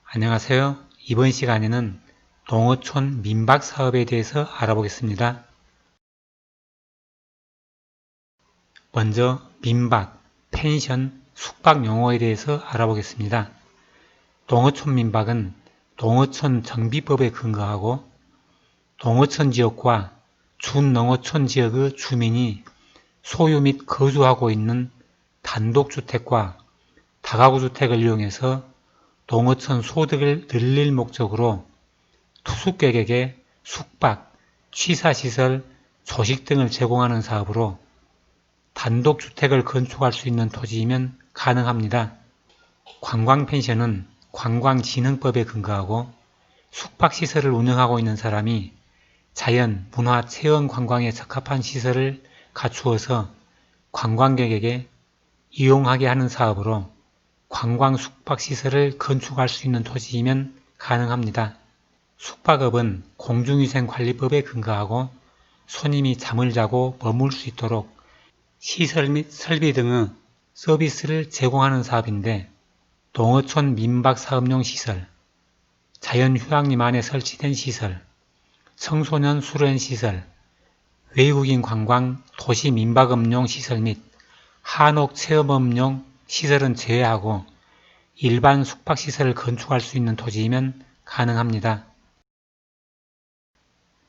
안녕하세요. 이번 시간에는 농어촌 민박 사업에 대해서 알아보겠습니다. 먼저 민박, 펜션, 숙박 용어에 대해서 알아보겠습니다. 농어촌 민박은 농어촌 정비법에 근거하고 농어촌 지역과 준농어촌 지역의 주민이 소유 및 거주하고 있는 단독주택과 다가구주택을 이용해서 농어촌 소득을 늘릴 목적으로 투숙객에게 숙박, 취사시설, 조식 등을 제공하는 사업으로 단독주택을 건축할 수 있는 토지이면 가능합니다. 관광펜션은 관광진흥법에 근거하고 숙박시설을 운영하고 있는 사람이 자연, 문화, 체험 관광에 적합한 시설을 갖추어서 관광객에게 이용하게 하는 사업으로 관광 숙박시설을 건축할 수 있는 토지이면 가능합니다. 숙박업은 공중위생관리법에 근거하고 손님이 잠을 자고 머물 수 있도록 시설 및 설비 등의 서비스를 제공하는 사업인데 농어촌 민박 사업용 시설, 자연휴양림 안에 설치된 시설, 청소년 수련 시설, 외국인 관광 도시 민박업용 시설 및 한옥 체험업용 시설은 제외하고 일반 숙박시설을 건축할 수 있는 토지이면 가능합니다.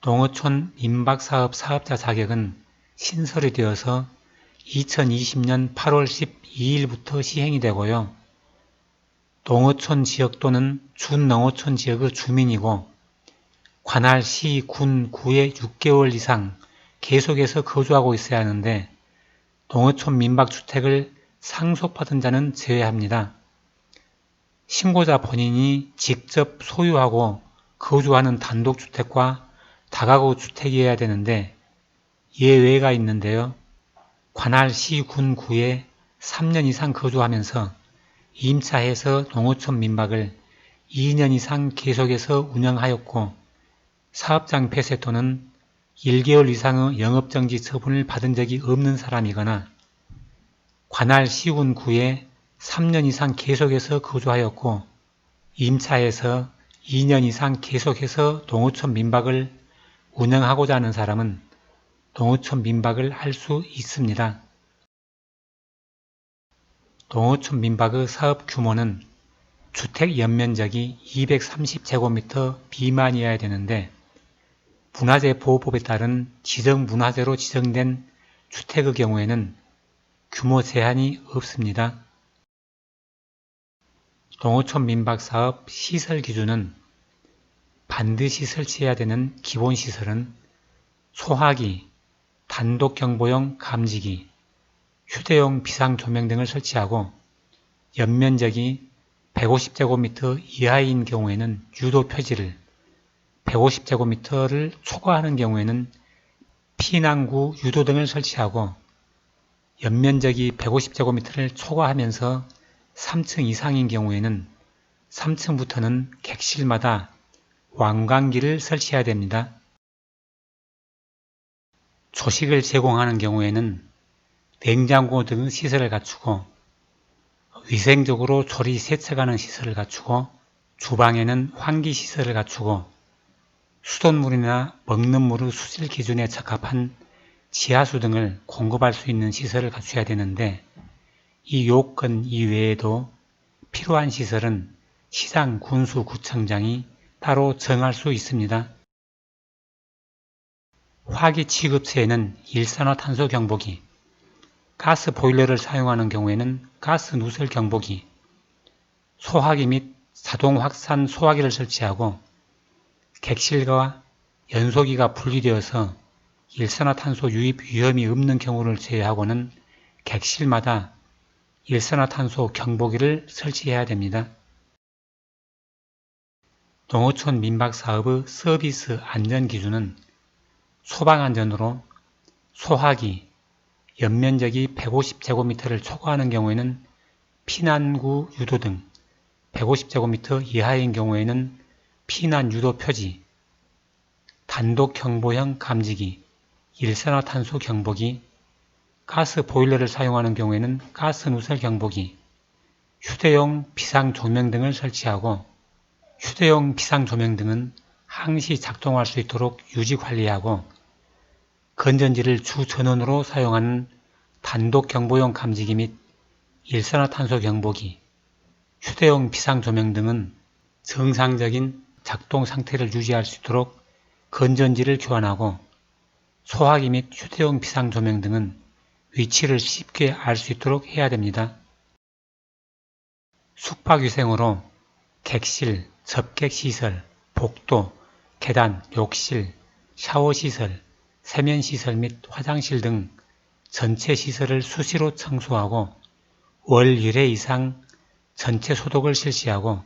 농어촌 민박사업 사업자 자격은 신설이 되어서 2020년 8월 12일부터 시행이 되고요. 농어촌 지역 또는 준농어촌 지역의 주민이고 관할 시, 군, 구에 6개월 이상 계속해서 거주하고 있어야 하는데 농어촌 민박주택을 상속받은 자는 제외합니다. 신고자 본인이 직접 소유하고 거주하는 단독주택과 다가구 주택이어야 되는데 예외가 있는데요. 관할 시, 군, 구에 3년 이상 거주하면서 임차해서 농어촌 민박을 2년 이상 계속해서 운영하였고 사업장 폐쇄 또는 1개월 이상의 영업정지 처분을 받은 적이 없는 사람이거나 관할 시, 군, 구에 3년 이상 계속해서 거주하였고 임차해서 2년 이상 계속해서 농어촌 민박을 운영하고자 하는 사람은 농어촌 민박을 할 수 있습니다. 농어촌 민박의 사업 규모는 주택 연면적이 230제곱미터 미만이어야 되는데 문화재 보호법에 따른 지정문화재로 지정된 주택의 경우에는 규모 제한이 없습니다. 농어촌 민박 사업 시설 기준은 반드시 설치해야 되는 기본시설은 소화기, 단독경보용 감지기, 휴대용 비상조명 등을 설치하고 연면적이 150제곱미터 이하인 경우에는 유도표지를, 150제곱미터를 초과하는 경우에는 피난구 유도 등을 설치하고 연면적이 150제곱미터를 초과하면서 3층 이상인 경우에는 3층부터는 객실마다 왕관기를 설치해야 됩니다. 조식을 제공하는 경우에는 냉장고 등의 시설을 갖추고 위생적으로 조리 세척하는 시설을 갖추고 주방에는 환기시설을 갖추고 수돗물이나 먹는 물의 수질 기준에 적합한 지하수 등을 공급할 수 있는 시설을 갖춰야 되는데 이 요건 이외에도 필요한 시설은 시장, 군수, 구청장이 따로 정할 수 있습니다. 화기 취급체에는 일산화탄소 경보기, 가스 보일러를 사용하는 경우에는 가스 누설 경보기, 소화기 및 자동 확산 소화기를 설치하고 객실과 연소기가 분리되어서 일산화탄소 유입 위험이 없는 경우를 제외하고는 객실마다 일산화탄소 경보기를 설치해야 됩니다. 농어촌 민박사업의 서비스 안전기준은 소방안전으로 소화기, 연면적이 150제곱미터를 초과하는 경우에는 피난구 유도 등 150제곱미터 이하인 경우에는 피난 유도 표지, 단독 경보형 감지기, 일산화탄소 경보기, 가스 보일러를 사용하는 경우에는 가스 누설 경보기, 휴대용 비상 조명 등을 설치하고 휴대용 비상조명 등은 항시 작동할 수 있도록 유지관리하고 건전지를 주 전원으로 사용하는 단독경보용 감지기 및 일산화탄소 경보기, 휴대용 비상조명 등은 정상적인 작동 상태를 유지할 수 있도록 건전지를 교환하고 소화기 및 휴대용 비상조명 등은 위치를 쉽게 알 수 있도록 해야 됩니다. 숙박위생으로 객실, 접객시설, 복도, 계단, 욕실, 샤워시설, 세면시설 및 화장실 등 전체 시설을 수시로 청소하고 월 1회 이상 전체 소독을 실시하고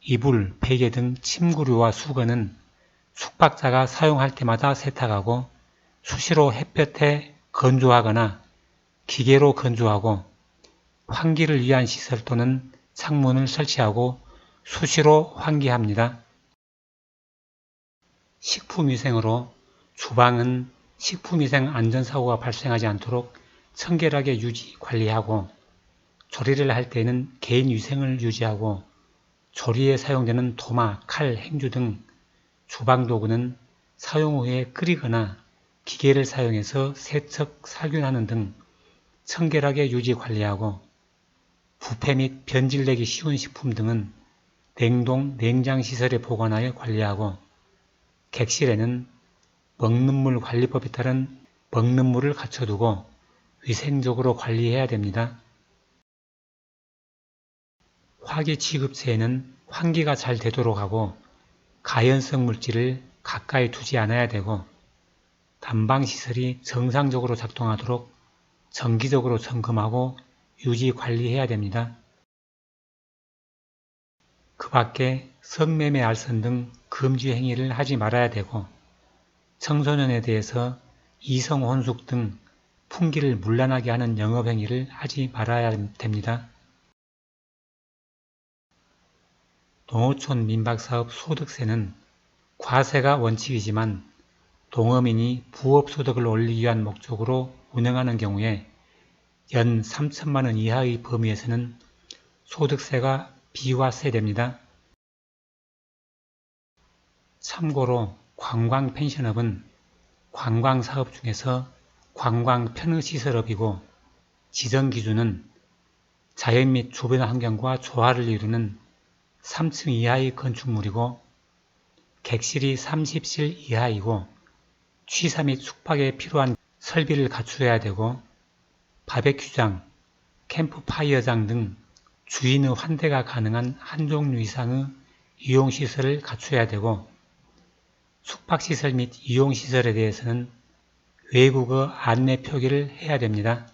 이불, 베개 등 침구류와 수건은 숙박자가 사용할 때마다 세탁하고 수시로 햇볕에 건조하거나 기계로 건조하고 환기를 위한 시설 또는 창문을 설치하고 수시로 환기합니다. 식품위생으로 주방은 식품위생 안전사고가 발생하지 않도록 청결하게 유지, 관리하고 조리를 할 때는 개인위생을 유지하고 조리에 사용되는 도마, 칼, 행주 등 주방도구는 사용 후에 끓이거나 기계를 사용해서 세척, 살균하는 등 청결하게 유지, 관리하고 부패 및 변질되기 쉬운 식품 등은 냉동, 냉장시설에 보관하여 관리하고 객실에는 먹는 물 관리법에 따른 먹는 물을 갖춰두고 위생적으로 관리해야 됩니다. 화기 취급체에는 환기가 잘 되도록 하고 가연성 물질을 가까이 두지 않아야 되고 난방시설이 정상적으로 작동하도록 정기적으로 점검하고 유지 관리해야 됩니다. 그 밖에 성매매 알선 등 금지 행위를 하지 말아야 되고 청소년에 대해서 이성혼숙 등 풍기를 문란하게 하는 영업행위를 하지 말아야 됩니다. 농어촌 민박사업 소득세는 과세가 원칙이지만 농어민이 부업소득을 올리기 위한 목적으로 운영하는 경우에 연 3천만 원 이하의 범위에서는 소득세가 비과세됩니다. 참고로 관광펜션업은 관광사업 중에서 관광편의시설업이고 지정기준은 자연 및 주변 환경과 조화를 이루는 3층 이하의 건축물이고 객실이 30실 이하이고 취사 및 숙박에 필요한 설비를 갖추어야 되고 바베큐장, 캠프파이어장 등 주인의 환대가 가능한 한 종류 이상의 이용시설을 갖춰야 되고 숙박시설 및 이용시설에 대해서는 외국어 안내 표기를 해야 됩니다.